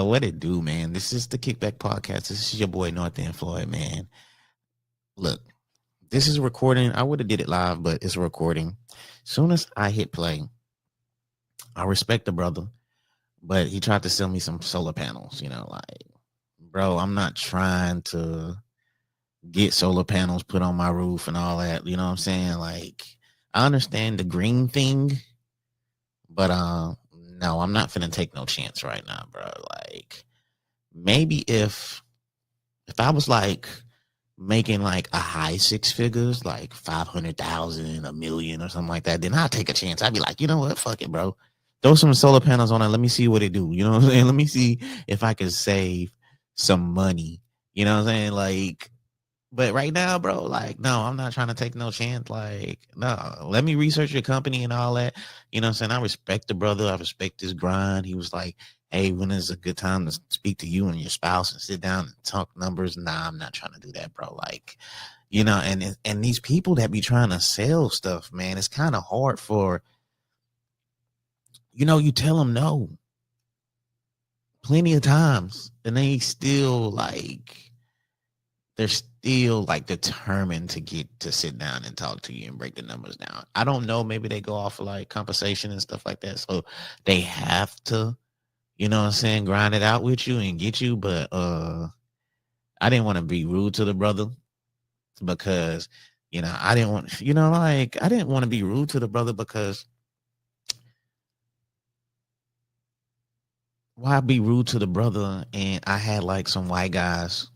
What it do, man? This is the Kickback Podcast. This is your boy North End Floyd, man. Look, this is a recording. I would have did it live, but it's a recording. Soon as I hit play, I respect the brother, but he tried to sell me some solar panels. Like, bro, I'm not trying to get solar panels put on my roof and all that. You know what I'm saying? Like, I understand the green thing, but no, I'm not finna take no chance right now, bro. Like, maybe if I was like making like a high six figures, like 500,000, a million or something like that, then I'll take a chance. I'd be like, you know what? Fuck it, bro. Throw some solar panels on it. Let me see what it do. You know what I'm saying? Let me see if I can save some money. You know what I'm saying? Like, but right now, bro, like, no, I'm not trying to take no chance. Like, no, let me research your company and all that. You know what I'm saying? I respect the brother. I respect his grind. He was like, hey, when is a good time to speak to you and your spouse and sit down and talk numbers? Nah, I'm not trying to do that, bro. Like, and these people that be trying to sell stuff, man, it's kind of hard for, you tell them no plenty of times and they still like, they're still like determined to get to sit down and talk to you and break the numbers down. I don't know. Maybe they go off of like compensation and stuff like that. So they have to, you know what I'm saying, grind it out with you and get you. But I didn't want to be rude to the brother because, I didn't want, like, I didn't want to be rude to the brother because why be rude to the brother? And I had like some white guys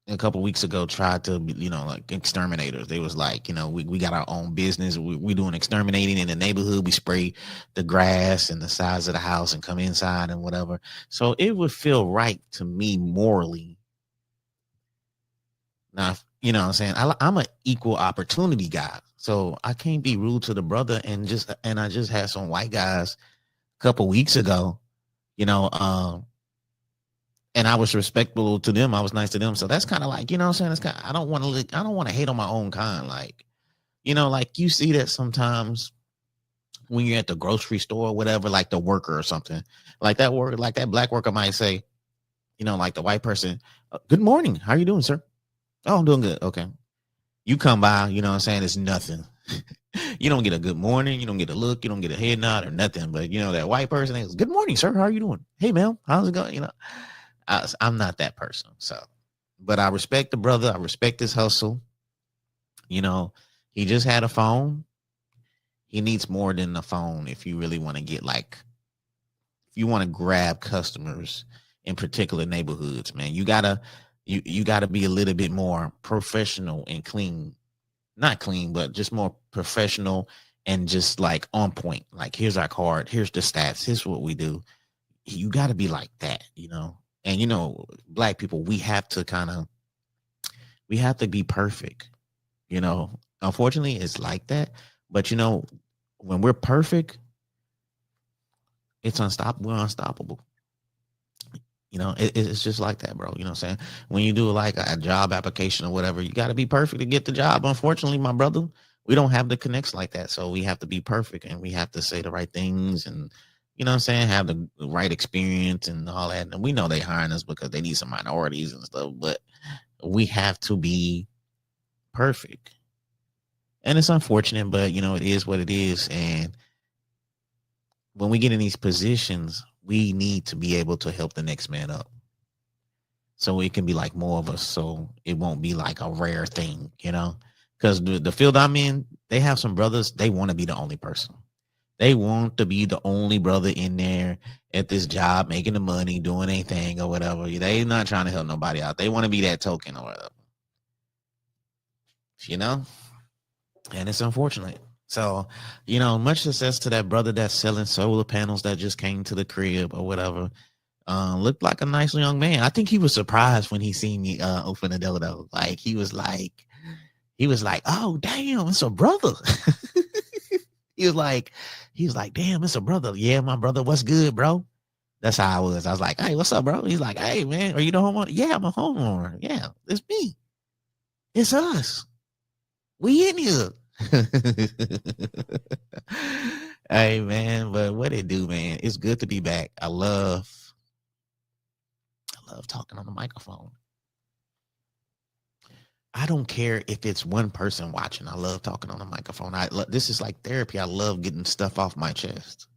a couple weeks ago tried to, like exterminators. They was like, we got our own business. We doing exterminating in the neighborhood. We spray the grass and the sides of the house and come inside and whatever. So it would feel right to me morally. Now, you know what I'm saying? I'm an equal opportunity guy. So I can't be rude to the brother and I just had some white guys a couple weeks ago, you know, and I was respectful to them. I was nice to them. So that's kind of like, you know what I'm saying? It's kind of, I don't want to hate on my own kind. Like, like you see that sometimes when you're at the grocery store or whatever, like the worker or something like that worker, like that black worker might say, like the white person, good morning. How are you doing, sir? Oh, I'm doing good. Okay. You come by, you know what I'm saying? It's nothing. You don't get a good morning. You don't get a look. You don't get a head nod or nothing. But, that white person is, good morning, sir. How are you doing? Hey, ma'am, how's it going? I'm not that person. So, but I respect the brother. I respect his hustle. He just had a phone. He needs more than a phone if you really want to get like, if you want to grab customers in particular neighborhoods, man, you gotta be a little bit more professional and clean. Not clean, but just more professional and just like on point. Like, here's our card. Here's the stats. Here's what we do. You got to be like that, And, black people, we have to be perfect, Unfortunately, it's like that. But, when we're perfect, it's unstoppable. We're unstoppable. It's just like that, bro. You know what I'm saying? When you do like a job application or whatever, you got to be perfect to get the job. Unfortunately, my brother, we don't have the connects like that. So we have to be perfect and we have to say the right things and, you know what I'm saying, have the right experience and all that. And we know they hiring us because they need some minorities and stuff, but we have to be perfect. And it's unfortunate, but, it is what it is. And when we get in these positions, we need to be able to help the next man up. So it can be like more of us. So it won't be like a rare thing, because the field I'm in, they have some brothers. They want to be the only person. They want to be the only brother in there at this job, making the money, doing anything or whatever. They not trying to help nobody out. They want to be that token or whatever, and it's unfortunate. So, much success to that brother that's selling solar panels that just came to the crib or whatever. Looked like a nice young man. I think he was surprised when he seen me open the door though. Like he was like, oh damn, it's a brother. he was like, damn, it's a brother. Yeah, my brother, what's good, bro? That's how I was. I was like, hey, what's up, bro? He's like, hey man, are you the homeowner? Yeah, I'm a homeowner. Yeah, it's me. It's us. We in here. Hey man, but what it do, man? It's good to be back. I love I love talking on the microphone. I don't care if it's one person watching. I love talking on the microphone. This is like therapy. I love getting stuff off my chest.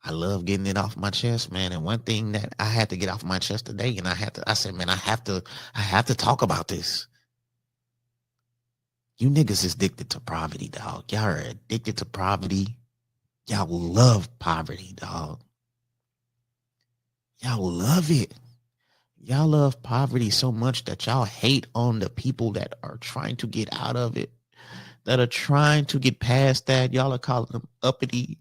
I love getting it off my chest, man. And one thing that I had to get off my chest today, and I said, man, I have to talk about this. You niggas is addicted to poverty, dog. Y'all are addicted to poverty. Y'all love poverty, dog. Y'all love it. Y'all love poverty so much that y'all hate on the people that are trying to get out of it, that are trying to get past that. Y'all are calling them uppity.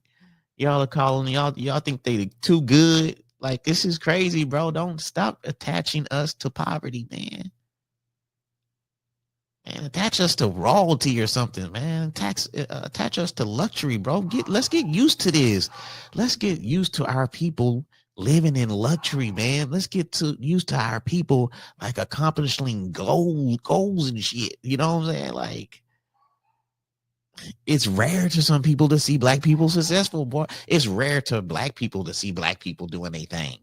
Y'all are calling y'all think they too good. Like, this is crazy, bro. Don't stop attaching us to poverty, man. And attach us to royalty or something, man. Attach us to luxury, bro. Let's get used to this. Let's get used to our people living in luxury, man. Let's get used to our people like accomplishing goals and shit. You know what I'm saying? Like, it's rare to some people to see black people successful, boy. It's rare to black people to see black people doing their thing.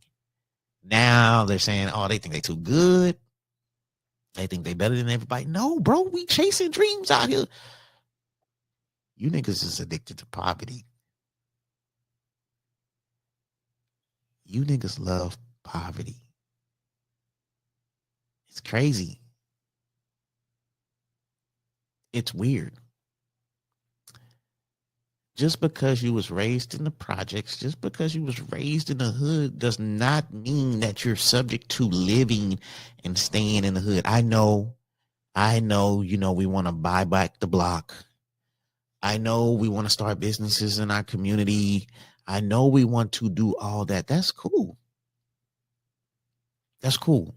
Now they're saying, oh, they think they too good. They think they better than everybody. No, bro, we chasing dreams out here. You niggas is addicted to poverty. You niggas love poverty. It's crazy. It's weird. Just because you was raised in the projects, just because you was raised in the hood does not mean that you're subject to living and staying in the hood. I know, we want to buy back the block. I know we want to start businesses in our community. I know we want to do all that. That's cool. That's cool.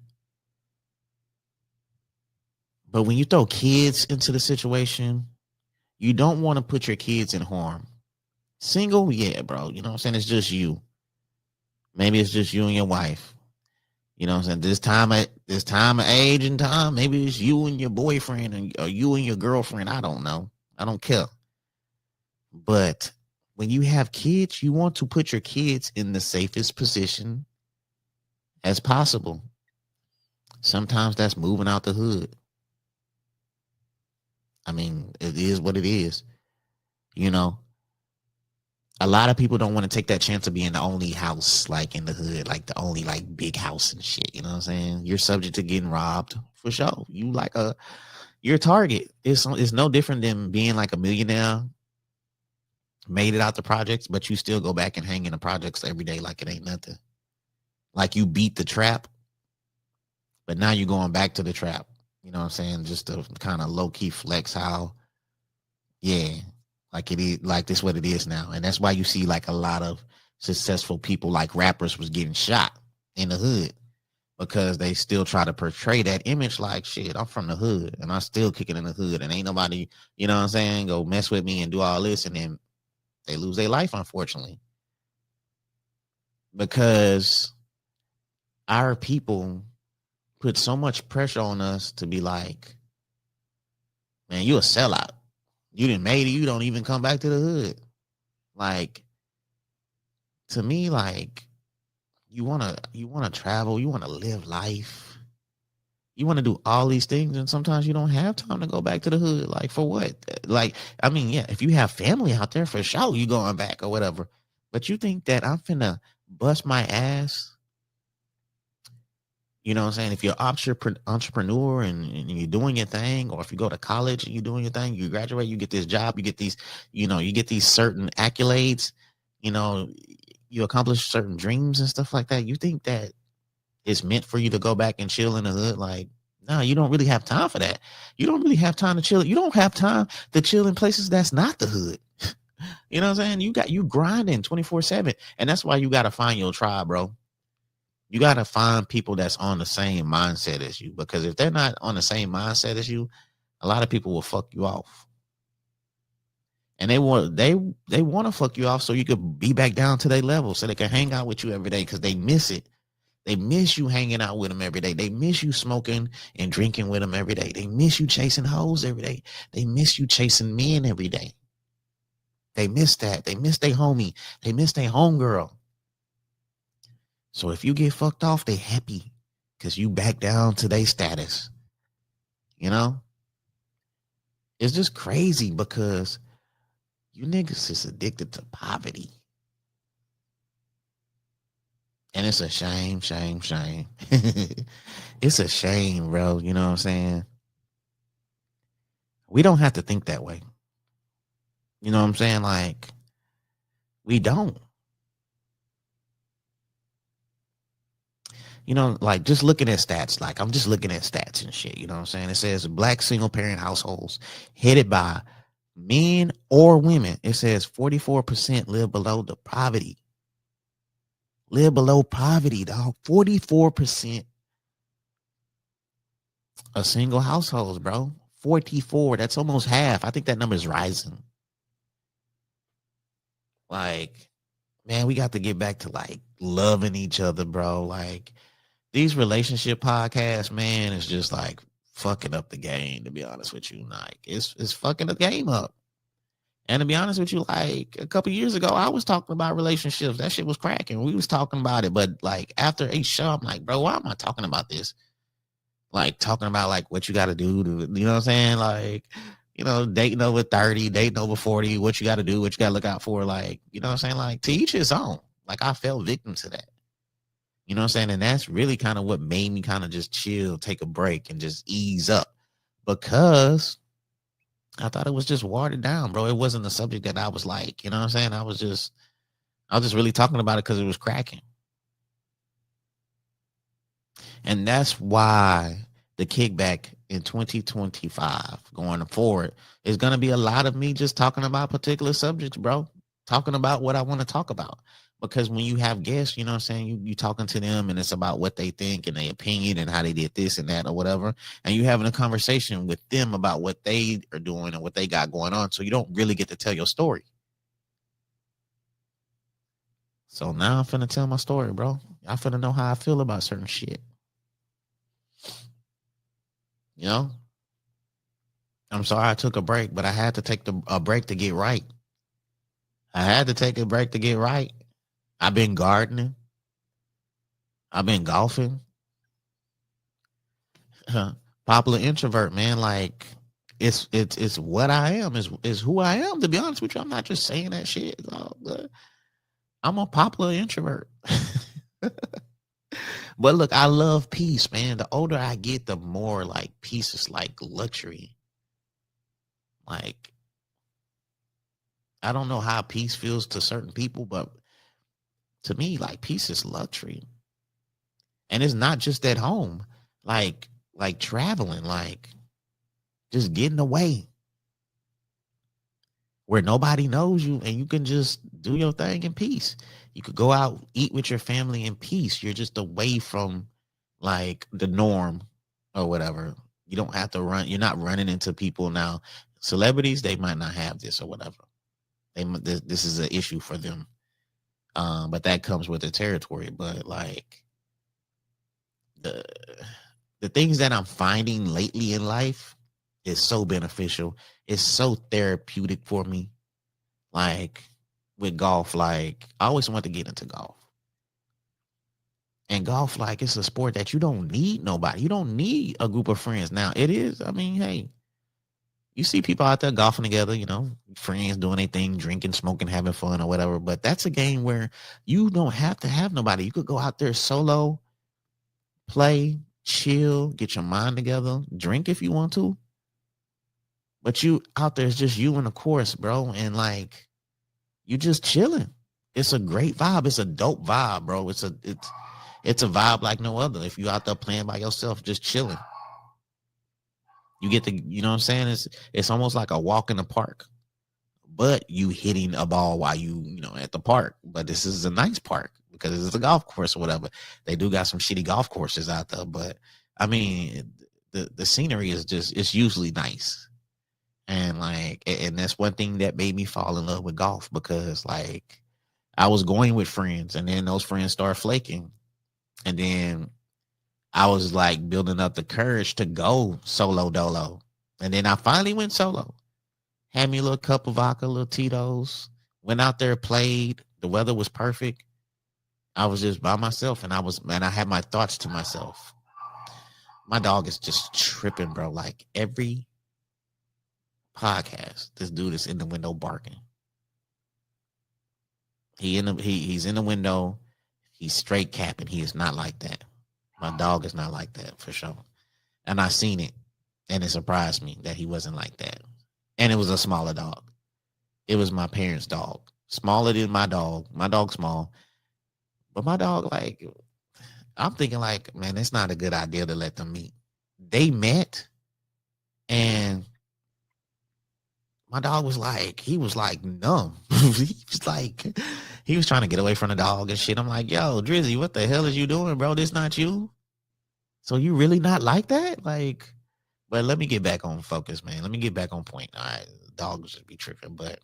But when you throw kids into the situation, you don't want to put your kids in harm. Single, yeah, bro. You know what I'm saying? It's just you. Maybe it's just you and your wife. You know what I'm saying? This time of age and time, maybe it's you and your boyfriend or you and your girlfriend. I don't know. I don't care. But when you have kids, you want to put your kids in the safest position as possible. Sometimes that's moving out the hood. I mean, it is what it is. You know, a lot of people don't want to take that chance of being the only house like in the hood, like the only like big house and shit. You know what I'm saying? You're subject to getting robbed for sure. You're a target. It's no different than being like a millionaire, made it out the projects, but you still go back and hang in the projects every day like it ain't nothing. Like you beat the trap, but now you're going back to the trap. You know what I'm saying? Just to kind of low key flex how, yeah, like it is, like this what it is now. And that's why you see like a lot of successful people like rappers was getting shot in the hood because they still try to portray that image like, shit, I'm from the hood and I'm still kicking in the hood and ain't nobody, you know what I'm saying, go mess with me and do all this, and then they lose their life, unfortunately. Because our people put so much pressure on us to be like, man, you a sellout. You didn't made it. You don't even come back to the hood. Like, to me, like, you wanna travel, you wanna live life, you wanna do all these things, and sometimes you don't have time to go back to the hood. Like, for what? Like, I mean, yeah, if you have family out there, for sure, you going back or whatever. But you think that I'm finna bust my ass? You know what I'm saying? If you're an entrepreneur and you're doing your thing, or if you go to college and you're doing your thing, you graduate, you get this job, you get these, you get these certain accolades, you accomplish certain dreams and stuff like that. You think that it's meant for you to go back and chill in the hood? Like, no, you don't really have time for that. You don't really have time to chill. You don't have time to chill in places that's not the hood. You know what I'm saying? You grinding 24/7. And that's why you got to find your tribe, bro. You got to find people that's on the same mindset as you, because if they're not on the same mindset as you, a lot of people will fuck you off. And they want to fuck you off so you could be back down to their level, so they can hang out with you every day, because they miss it. They miss you hanging out with them every day. They miss you smoking and drinking with them every day. They miss you chasing hoes every day. They miss you chasing men every day. They miss that. They miss their homie. They miss their homegirl. So if you get fucked off, they happy because you back down to their status. You know, it's just crazy because you niggas is addicted to poverty. And it's a shame, shame, shame. It's a shame, bro. You know what I'm saying? We don't have to think that way. You know what I'm saying? Like, we don't. You know, like just looking at stats, like I'm just looking at stats and shit. You know what I'm saying? It says black single parent households headed by men or women. It says 44% live below the poverty. Live below poverty, dog. 44% of single households, bro. 44. That's almost half. I think that number is rising. Like, man, we got to get back to like loving each other, bro. Like these relationship podcasts, man, is just like fucking up the game, to be honest with you. Like it's fucking the game up. And to be honest with you, like a couple years ago, I was talking about relationships. That shit was cracking. We was talking about it. But like after a show, I'm like, bro, why am I talking about this? Like talking about like what you got to do to, you know what I'm saying? Like, you know, dating over 30, dating over 40, what you got to do, what you got to look out for. Like, you know what I'm saying? Like to each his own. Like I fell victim to that. You know what I'm saying? And that's really kind of what made me kind of just chill, take a break and just ease up because I thought it was just watered down, bro. It wasn't a subject that I was like, you know what I'm saying? I was just really talking about it because it was cracking. And that's why the kickback in 2025 going forward is going to be a lot of me just talking about particular subjects, bro. Talking about what I want to talk about. Because when you have guests, you know what I'm saying, you talking to them and it's about what they think and their opinion and how they did this and that or whatever. And you having a conversation with them about what they are doing and what they got going on. So you don't really get to tell your story. So now I'm finna tell my story, bro. I finna know how I feel about certain shit. You know? I'm sorry I took a break, but I had to take a break to get right. I had to take a break to get right. I've been gardening. I've been golfing. Popular introvert, man. Like it's what I am. Is who I am. To be honest with you, I'm not just saying that shit. I'm a popular introvert. But look, I love peace, man. The older I get, the more like peace is like luxury. Like I don't know how peace feels to certain people, but to me, like peace is luxury. And it's not just at home, like traveling, like just getting away where nobody knows you and you can just do your thing in peace. You could go out, eat with your family in peace. You're just away from like the norm or whatever. You don't have to run. You're not running into people now. Celebrities, they might not have this or whatever. This is an issue for them. But that comes with the territory. But like the things that I'm finding lately in life is so beneficial. It's so therapeutic for me. Like with golf, like I always want to get into golf. And golf, like it's a sport that you don't need nobody. You don't need a group of friends. Now it is. I mean, hey, you see people out there golfing together, you know, friends doing their thing, drinking, smoking, having fun or whatever. But that's a game where you don't have to have nobody. You could go out there solo, play, chill, get your mind together, drink if you want to. But you out there, it's just you and the course, bro. And like you just chilling. It's a great vibe. It's a dope vibe, bro. It's a vibe like no other. If you out there playing by yourself, just chilling. You get to, you know what I'm saying? It's almost like a walk in the park. But you hitting a ball while you know, at the park. But this is a nice park because it's a golf course or whatever. They do got some shitty golf courses out there, but I mean, the scenery is just, it's usually nice. And like, and that's one thing that made me fall in love with golf because like I was going with friends and then those friends started flaking. And then I was like building up the courage to go solo dolo. And then I finally went solo. Had me a little cup of vodka, a little Tito's. Went out there, played. The weather was perfect. I was just by myself, and I had my thoughts to myself. My dog is just tripping, bro. Like every podcast, this dude is in the window barking. He's in the window. He's straight capping. He is not like that. My dog is not like that for sure. And I seen it, and it surprised me that he wasn't like that. And it was a smaller dog. It was my parents' dog, smaller than my dog. My dog's small, but my dog, like, I'm thinking, like, man, it's not a good idea to let them meet. They met, and my dog was like, he was like numb. He was trying to get away from the dog and shit. I'm like, yo, Drizzy, what the hell is you doing, bro? This not you. So you really not like that? Like, but let me get back on focus, man. Let me get back on point. All right, dogs just be tripping, but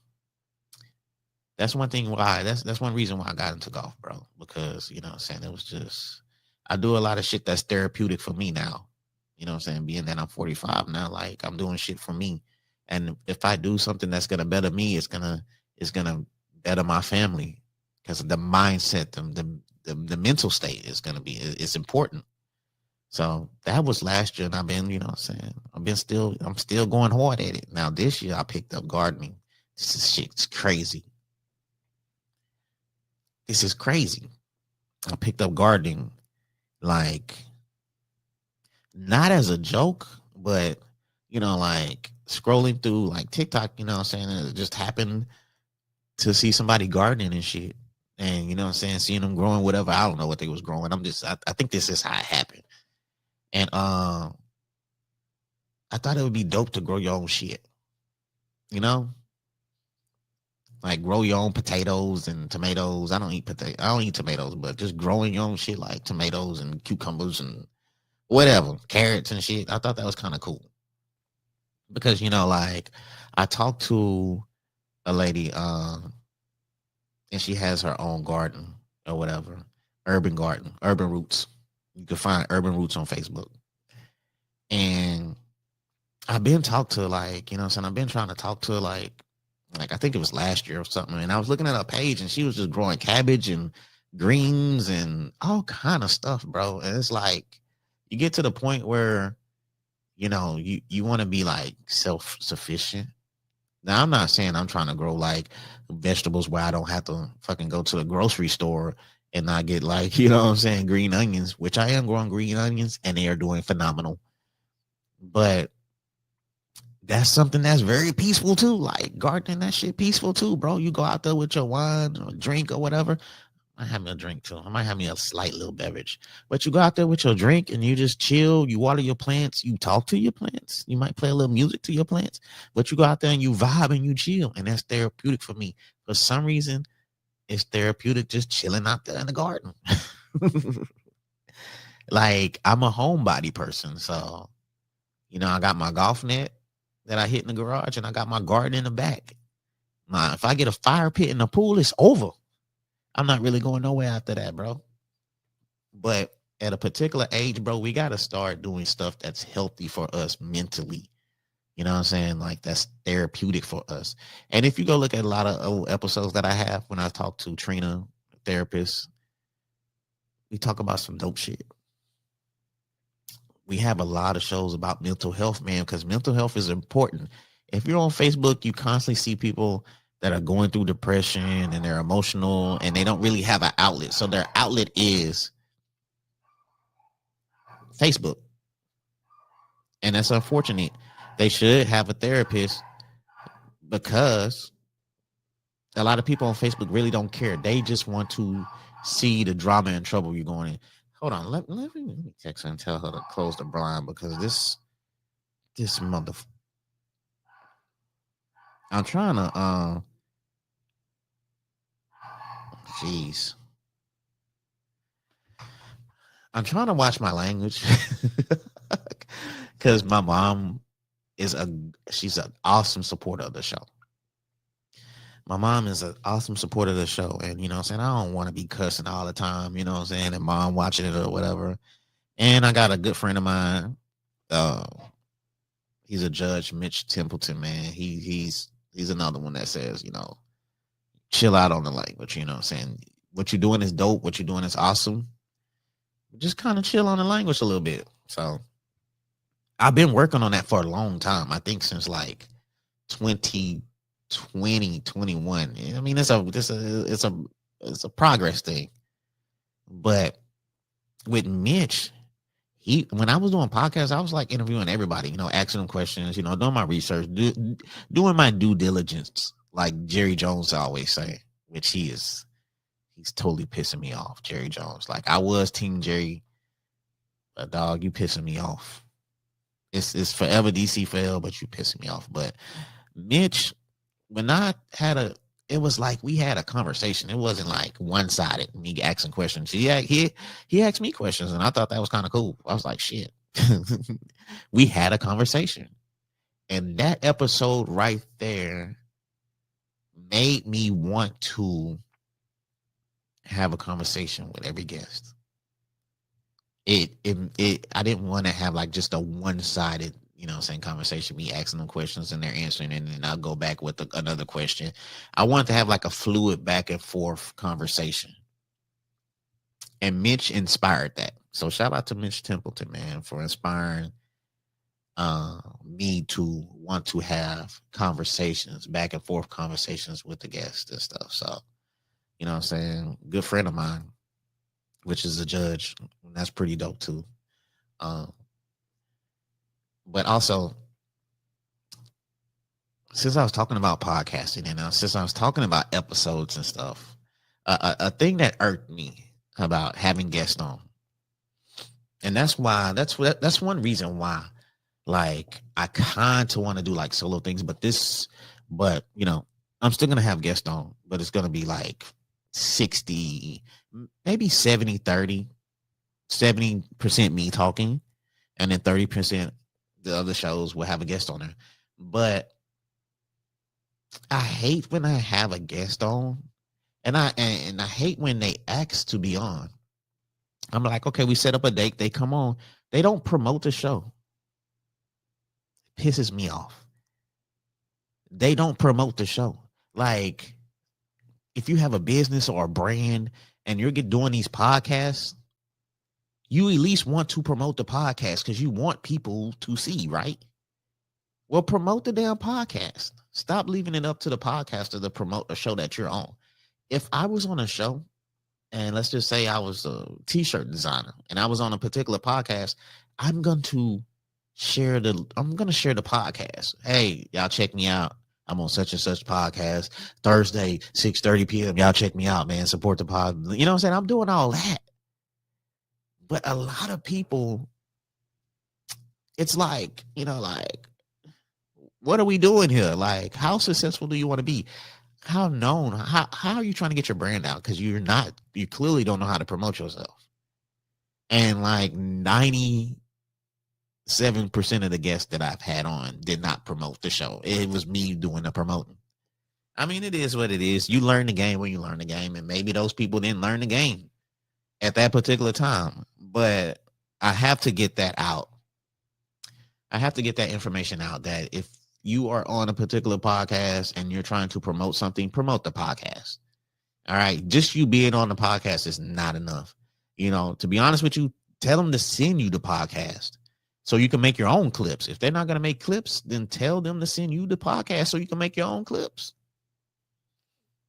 that's one thing why that's one reason why I got into golf, bro. Because you know what I'm saying, it was just I do a lot of shit that's therapeutic for me now. You know what I'm saying? Being that I'm 45 now, like I'm doing shit for me. And if I do something that's gonna better me, it's gonna better my family. Because the mindset, the mental state is gonna be it's important. So that was last year, and I've been, you know what I'm saying, I'm still going hard at it. Now this year I picked up gardening. Shit's crazy. This is crazy. I picked up gardening, like, not as a joke, but you know, like scrolling through like TikTok, you know what I'm saying? It just happened to see somebody gardening and shit. And you know what I'm saying, seeing them growing whatever. I don't know what they was growing. I think this is how it happened. And I thought it would be dope to grow your own shit. You know? Like grow your own potatoes and tomatoes. I don't eat tomatoes, but just growing your own shit like tomatoes and cucumbers and whatever, carrots and shit. I thought that was kind of cool. Because, you know, like I talked to a lady, and she has her own garden or whatever. Urban garden, urban roots. You can find urban roots on Facebook. And I've been talked to, like, you know what I'm saying? I've been trying to talk to her like I think it was last year or something. And I was looking at her page and she was just growing cabbage and greens and all kind of stuff, bro. And it's like you get to the point where, you know, you want to be like self-sufficient. Now, I'm not saying I'm trying to grow like vegetables where I don't have to fucking go to the grocery store and not get, like, you know what I'm saying, green onions, which I am growing green onions and they are doing phenomenal. But that's something that's very peaceful too. Like gardening, that shit peaceful too, bro. You go out there with your wine or drink or whatever. I might have me a drink too. I might have me a slight little beverage. But you go out there with your drink and you just chill. You water your plants. You talk to your plants. You might play a little music to your plants. But you go out there and you vibe and you chill. And that's therapeutic for me. For some reason, it's therapeutic just chilling out there in the garden. Like, I'm a homebody person. So, you know, I got my golf net that I hit in the garage and I got my garden in the back. Now, if I get a fire pit in the pool, it's over. I'm not really going nowhere after that, bro. But at a particular age, bro, we got to start doing stuff that's healthy for us mentally. You know what I'm saying? Like, that's therapeutic for us. And if you go look at a lot of old episodes that I have when I talk to Trina, therapist, we talk about some dope shit. We have a lot of shows about mental health, man, because mental health is important. If you're on Facebook, you constantly see people that are going through depression and they're emotional and they don't really have an outlet. So their outlet is Facebook. And that's unfortunate. They should have a therapist because a lot of people on Facebook really don't care. They just want to see the drama and trouble you're going in. Hold on. Let me text her and tell her to close the blind because this mother. I'm trying to jeez. I'm trying to watch my language because my mom she's an awesome supporter of the show. My mom is an awesome supporter of the show. And, you know what I'm saying? I don't want to be cussing all the time, you know what I'm saying? And mom watching it or whatever. And I got a good friend of mine. He's a judge, Mitch Templeton, man. He's another one that says, you know, chill out on the language, you know what I'm saying? what you're doing is dope. What you're doing is awesome. Just kind of chill on the language a little bit. So I've been working on that for a long time. I think since like 2020, 21. I mean, it's a progress thing. But with Mitch, when I was doing podcasts, I was like interviewing everybody, asking them questions, doing my research, doing my due diligence, like Jerry Jones always say, which he's totally pissing me off, Jerry Jones. Like, I was Team Jerry, but dog, you pissing me off. It's forever DC fail, but you pissing me off. But Mitch, when I had it was like we had a conversation. It wasn't like one-sided, me asking questions. He asked me questions, and I thought that was kind of cool. I was like, shit. We had a conversation. And that episode right there made me want to have a conversation with every guest. I didn't want to have like just a one-sided, conversation, me asking them questions and they're answering, and then I'll go back with another question. I wanted to have like a fluid back and forth conversation. And Mitch inspired that. So shout out to Mitch Templeton, man, for inspiring me to want to have conversations, back and forth conversations with the guests and stuff. So, you know what I'm saying? Good friend of mine, which is a judge. That's pretty dope too. But also, since I was talking about podcasting and since I was talking about episodes and stuff, a thing that irked me about having guests on, and that's one reason why, like, I kind of want to do like solo things, but I'm still gonna have guests on, but it's gonna be like 60, maybe 70-30, 70% me talking, and then 30% the other shows will have a guest on there. But I hate when I have a guest on, and I hate when they ask to be on. I'm like, okay, we set up a date, they come on, they don't promote the show. It pisses me off. They don't promote the show. Like, if you have a business or a brand and you're doing these podcasts, you at least want to promote the podcast because you want people to see, right? Well, promote the damn podcast. Stop leaving it up to the podcaster to promote a show that you're on. If I was on a show, and let's just say I was a t-shirt designer and I was on a particular podcast, I'm going to share the podcast. Hey, y'all check me out. I'm on such and such podcast Thursday, 6:30 p.m. Y'all check me out, man. Support the pod. You know what I'm saying? I'm doing all that. But a lot of people, it's like, what are we doing here? Like, how successful do you want to be? How known? How are you trying to get your brand out? Because you clearly don't know how to promote yourself. And like 97% of the guests that I've had on did not promote the show. It was me doing the promoting. I mean, it is what it is. You learn the game when you learn the game, and maybe those people didn't learn the game at that particular time. But I have to get that out. I have to get that information out that if you are on a particular podcast and you're trying to promote something, promote the podcast. All right. Just you being on the podcast is not enough. To be honest with you, tell them to send you the podcast so you can make your own clips. If they're not going to make clips, then tell them to send you the podcast so you can make your own clips.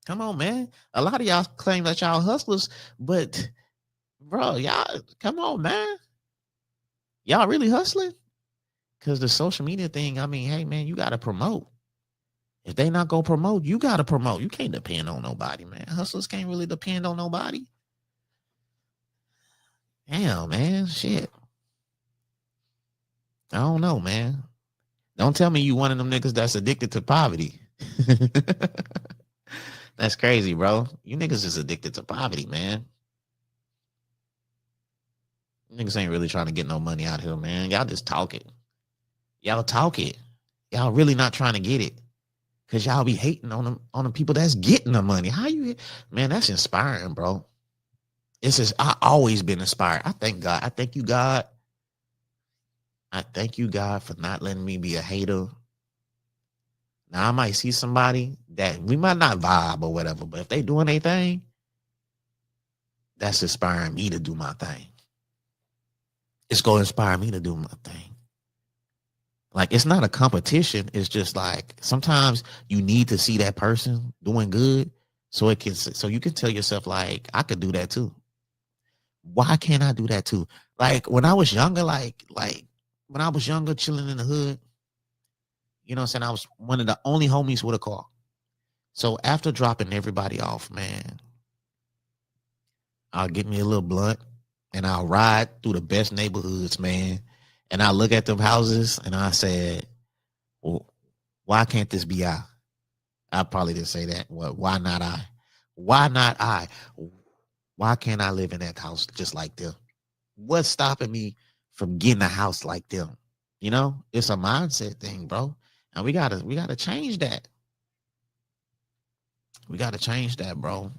Come on, man. A lot of y'all claim that y'all hustlers, but bro, y'all, come on, man. Y'all really hustling? Because the social media thing, I mean, hey, man, you got to promote. If they not going to promote, you got to promote. You can't depend on nobody, man. Hustlers can't really depend on nobody. Damn, man, shit. I don't know, man. Don't tell me you one of them niggas that's addicted to poverty. That's crazy, bro. You niggas is addicted to poverty, man. Niggas ain't really trying to get no money out here, man. Y'all just talk it. Y'all talk it. Y'all really not trying to get it. Because y'all be hating on the people that's getting the money. How you, man, that's inspiring, bro. It's just, I always been inspired. I thank God. I thank you, God. I thank you, God, for not letting me be a hater. Now, I might see somebody that we might not vibe or whatever, but if they doing their thing, that's inspiring me to do my thing. It's going to inspire me to do my thing. Like, it's not a competition. It's just like sometimes you need to see that person doing good so you can tell yourself, like, I could do that too. Why can't I do that too? Like when I was younger, like when I was younger, chilling in the hood, you know what I'm saying? I was one of the only homies with a car. So after dropping everybody off, man, I'll get me a little blunt and I'll ride through the best neighborhoods, man. And I look at them houses and I said, well, why can't this be I? I probably didn't say that. Well, why not I? Why not I? Why can't I live in that house just like them? What's stopping me from getting a house like them? You know, it's a mindset thing, bro. And we gotta change that. We gotta change that, bro.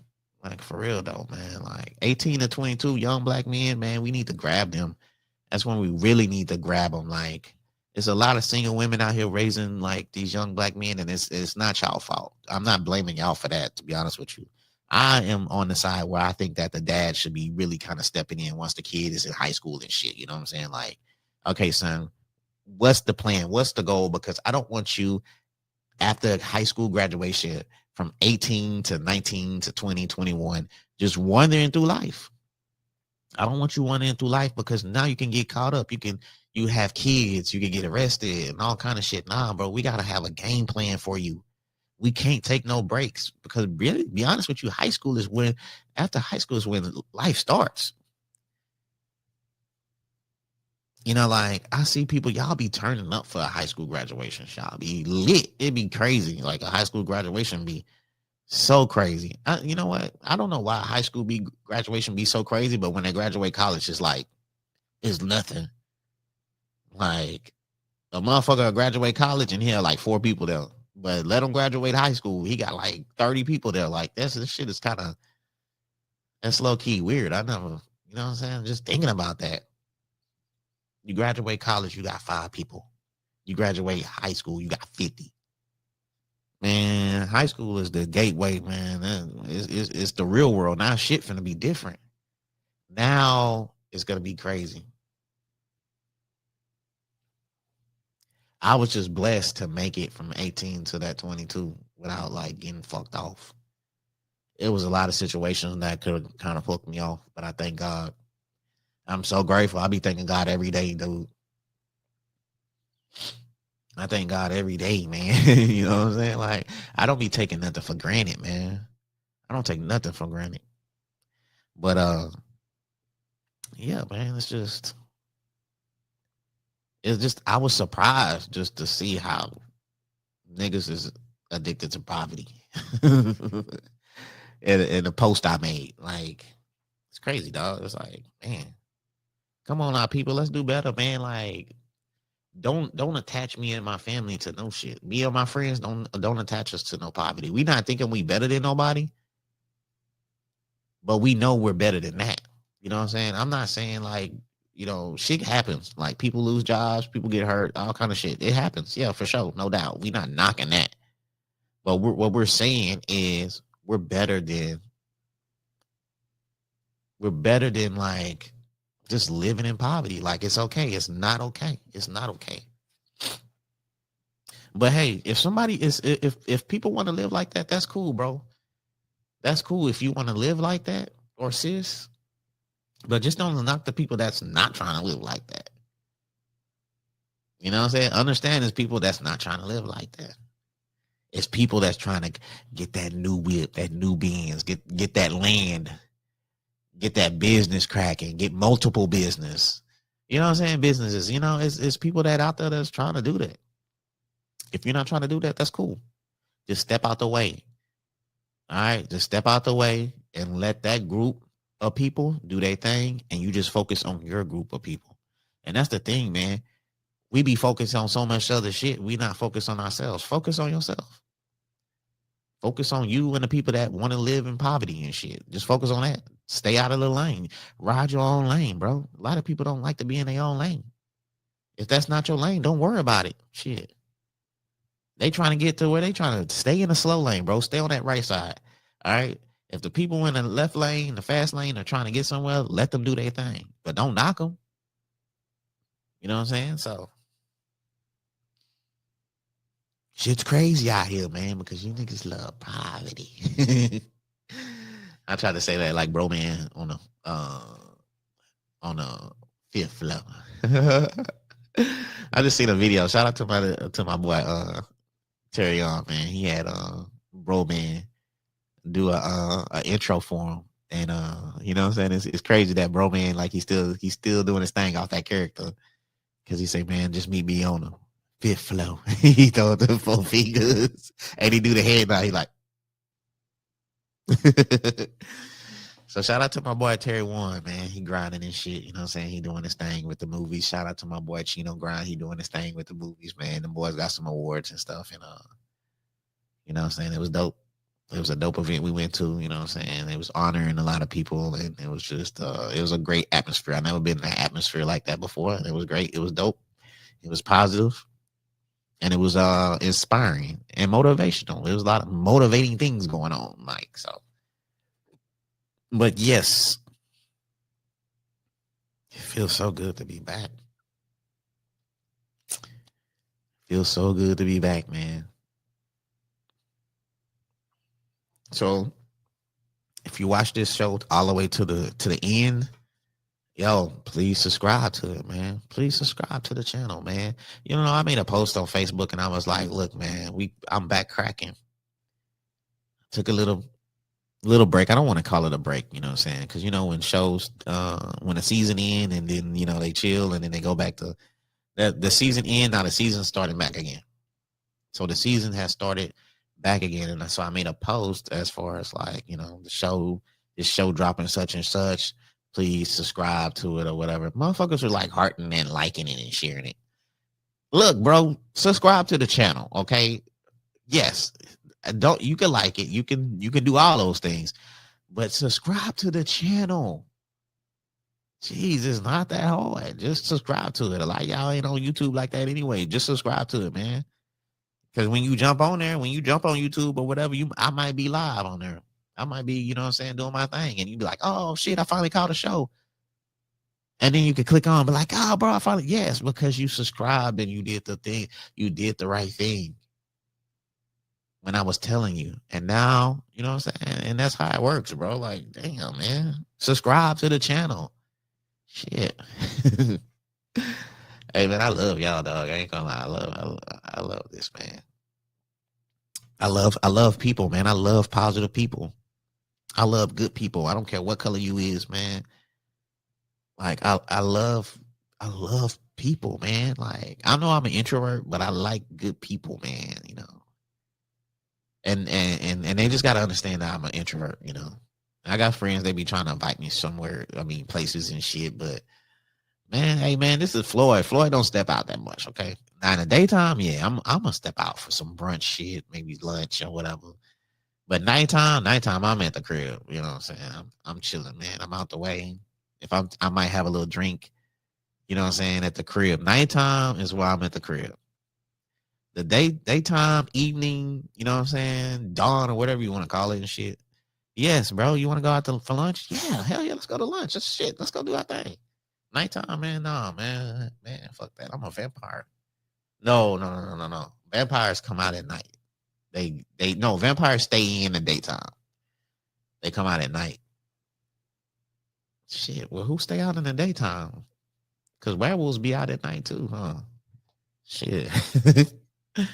Like for real though, man. Like 18 to 22 young black men, man, we need to grab them. That's when we really need to grab them. Like, there's a lot of single women out here raising like these young black men, and it's not y'all fault. I'm not blaming y'all for that, to be honest with you. I am on the side where I think that the dad should be really kind of stepping in once the kid is in high school and shit. You know what I'm saying? Like, okay, son, what's the plan? What's the goal? Because I don't want you after high school graduation from 18 to 19 to 20, 21, just wandering through life. I don't want you wandering through life because now you can get caught up. You have kids, you can get arrested and all kind of shit. Nah, bro, we gotta have a game plan for you. We can't take no breaks because really, be honest with you, high school is when after high school is when life starts. You know, like I see people, y'all be turning up for a high school graduation. Y'all be lit. It'd be crazy. Like a high school graduation be so crazy. You know what? I don't know why high school graduation be so crazy, but when they graduate college, it's like it's nothing. Like a motherfucker graduate college and he had like 4 people there, but let him graduate high school, he got like 30 people there. Like this shit is kind of that's low key weird. I never, you know what I'm saying? Just thinking about that. You graduate college, you got 5 people. You graduate high school, you got 50. Man, high school is the gateway, man. It's the real world. Now shit finna be different. Now it's gonna be crazy. I was just blessed to make it from 18 to that 22 without like getting fucked off. It was a lot of situations that could kind of fuck me off, but I thank God. I'm so grateful. I be thanking God every day, dude. I thank God every day, man. You know what I'm saying? Like, I don't be taking nothing for granted, man. I don't take nothing for granted. But yeah, man, it's just I was surprised just to see how niggas is addicted to poverty. In the post I made. Like, it's crazy, dog. It's like, man, come on now, people, let's do better, man. Like, don't attach me and my family to no shit. Me and my friends don't attach us to no poverty. We not thinking we better than nobody, but we know we're better than that. You know what I'm saying? I'm not saying like, shit happens. Like people lose jobs, people get hurt, all kind of shit. It happens. Yeah, for sure. No doubt. We not knocking that. But what we're saying is we're better than like just living in poverty. Like it's okay. It's not okay. It's not okay. But hey, if somebody is if people want to live like that, that's cool, bro. That's cool if you want to live like that or sis. But just don't knock the people that's not trying to live like that. You know what I'm saying? Understand there's people that's not trying to live like that. It's people that's trying to get that new whip, that new Benz, get that land, get that business cracking, get multiple business. You know what I'm saying? Businesses, it's people that out there that's trying to do that. If you're not trying to do that, that's cool. Just step out the way. All right. Just step out the way and let that group of people do their thing. And you just focus on your group of people. And that's the thing, man. We be focused on so much other shit. We not focused on ourselves. Focus on yourself. Focus on you and the people that want to live in poverty and shit. Just focus on that. Stay out of the lane. Ride your own lane, bro. A lot of people don't like to be in their own lane. If that's not your lane, don't worry about it. Shit. They trying to get to where they trying to stay in the slow lane, bro. Stay on that right side. All right. If the people in the left lane, the fast lane, are trying to get somewhere, let them do their thing, but don't knock them. You know what I'm saying? So shit's crazy out here, man, because you niggas love poverty. I tried to say that like bro man on the fifth floor. I just seen a video. Shout out to my boy Terry on, man. He had bro man do a intro for him. And you know what I'm saying? It's crazy that bro man, like he's still doing his thing off that character. Cause he say, man, just meet me on the fifth floor. He throw the 4 fingers and he do the head now. He like so shout out to my boy Terry Warren, man. He grinding and shit. You know what I'm saying? He doing his thing with the movies. Shout out to my boy Chino Grind. He doing his thing with the movies, man. The boys got some awards and stuff. And you know what I'm saying? It was dope. It was a dope event we went to, you know what I'm saying? It was honoring a lot of people, and it was just it was a great atmosphere. I've never been in an atmosphere like that before. And it was great. It was dope. It was positive, and it was inspiring and motivational. There was a lot of motivating things going on, Mike. So but yes, it feels so good to be back. Feels so good to be back, man. So if you watch this show all the way to the end, yo, please subscribe to it, man. Please subscribe to the channel, man. You know, I made a post on Facebook and I was like, look, man, I'm back cracking. Took a little break. I don't want to call it a break, you know what I'm saying? Because, you know, when shows, when a season end and then, you know, they chill and then they go back to the season end, now the season starting back again. So the season has started back again. And so I made a post as far as like, you know, this show dropping such and such. Please subscribe to it or whatever. Motherfuckers are like hearting and liking it and sharing it. Look, bro, subscribe to the channel, okay? Yes, you can like it, you can do all those things, but subscribe to the channel. Jeez, it's not that hard. Just subscribe to it. A lot of y'all ain't on YouTube like that anyway. Just subscribe to it, man. Because when you jump on there, when you jump on YouTube or whatever, I might be live on there. I might be, you know what I'm saying, doing my thing. And you'd be like, oh, shit, I finally caught a show. And then you could click on, be like, oh, bro, I finally, yes, because you subscribed and you did the thing. You did the right thing when I was telling you. And now, you know what I'm saying? And that's how it works, bro. Like, damn, man. Subscribe to the channel. Shit. Hey, man, I love y'all, dog. I ain't gonna lie. I love this, man. I love people, man. I love positive people. I love good people. I don't care what color you is, man. Like I love people, man. Like I know I'm an introvert, but I like good people, man, you know. And they just gotta understand that I'm an introvert, you know. I got friends, they be trying to invite me somewhere, I mean places and shit, but man, hey man, this is Floyd. Floyd don't step out that much, okay? Now in the daytime, yeah, I'm gonna step out for some brunch shit, maybe lunch or whatever. But nighttime, I'm at the crib. You know what I'm saying? I'm chilling, man. I'm out the way. If I might have a little drink, you know what I'm saying, at the crib. Nighttime is where I'm at the crib. The daytime, evening, you know what I'm saying, dawn or whatever you want to call it and shit. Yes, bro. You want to go out for lunch? Yeah, hell yeah, let's go to lunch. That's shit. Let's go do our thing. Nighttime, man, nah, man, fuck that. I'm a vampire. No. Vampires come out at night. They no, vampires stay in the daytime. They come out at night. Shit, well, who stay out in the daytime? Because werewolves be out at night too, huh? Shit. I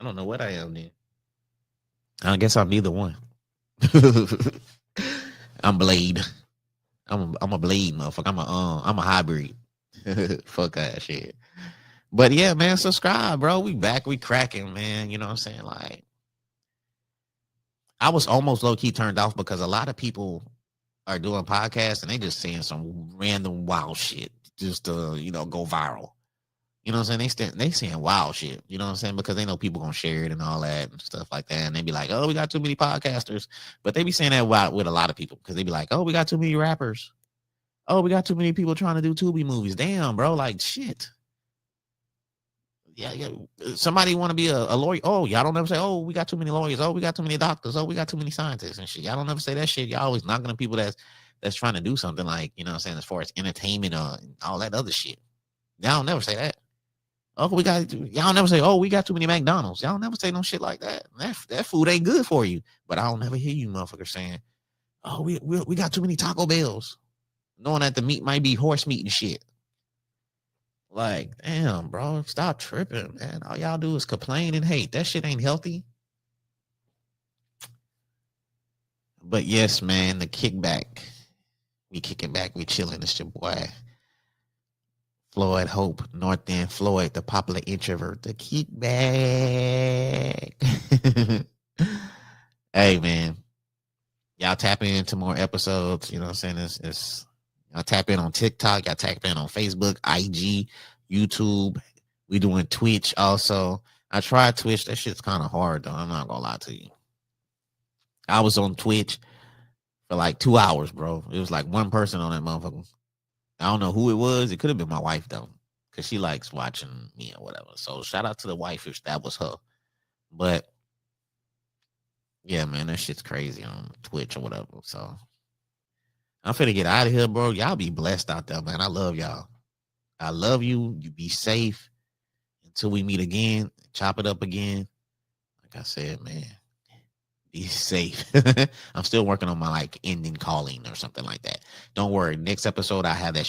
don't know what I am then. I guess I'm neither one. I'm Blade. I'm a Blade, motherfucker. I'm a hybrid. Fuck that shit. But yeah, man, subscribe, bro. We back, we cracking, man. You know what I'm saying? Like, I was almost low key turned off because a lot of people are doing podcasts and they just saying some random wild shit just to, you know, go viral. You know what I'm saying? They saying wild shit. You know what I'm saying? Because they know people gonna share it and all that and stuff like that. And they be like, oh, we got too many podcasters. But they be saying that with a lot of people because they be like, oh, we got too many rappers. Oh, we got too many people trying to do Tubi movies. Damn, bro. Like, shit. yeah. Somebody want to be a lawyer. Oh, y'all don't ever say, oh, we got too many lawyers. Oh, we got too many doctors. Oh, we got too many scientists and shit. Y'all don't ever say that shit. Y'all always knocking on people that's trying to do something like, you know what I'm saying, as far as entertainment or all that other shit. Y'all don't never say that. Oh, y'all never say, oh, we got too many McDonald's. Y'all never say no shit like that. That food ain't good for you. But I don't never hear you motherfuckers saying, oh, we got too many Taco Bells. Knowing that the meat might be horse meat and shit. Like, damn, bro, stop tripping, man. All y'all do is complain and hate. That shit ain't healthy. But yes, man, the kickback. We kicking back. We chilling. It's your boy, Floyd Hope, North End Floyd, the popular introvert, the kickback. Hey, man, y'all tap into more episodes. You know what I'm saying? Y'all tap in on TikTok. Y'all tap in on Facebook, IG, YouTube. We doing Twitch also. I tried Twitch. That shit's kind of hard, though. I'm not going to lie to you. I was on Twitch for like 2 hours, bro. It was like one person on that motherfucker. I don't know who it was. It could have been my wife, though, because she likes watching me or whatever. So shout out to the wife if that was her. But yeah, man, that shit's crazy on Twitch or whatever. So I'm finna get out of here, bro. Y'all be blessed out there, man. I love y'all. I love you. You be safe until we meet again. Chop it up again. Like I said, man, be safe. I'm still working on my like ending calling or something like that. Don't worry. Next episode, I have that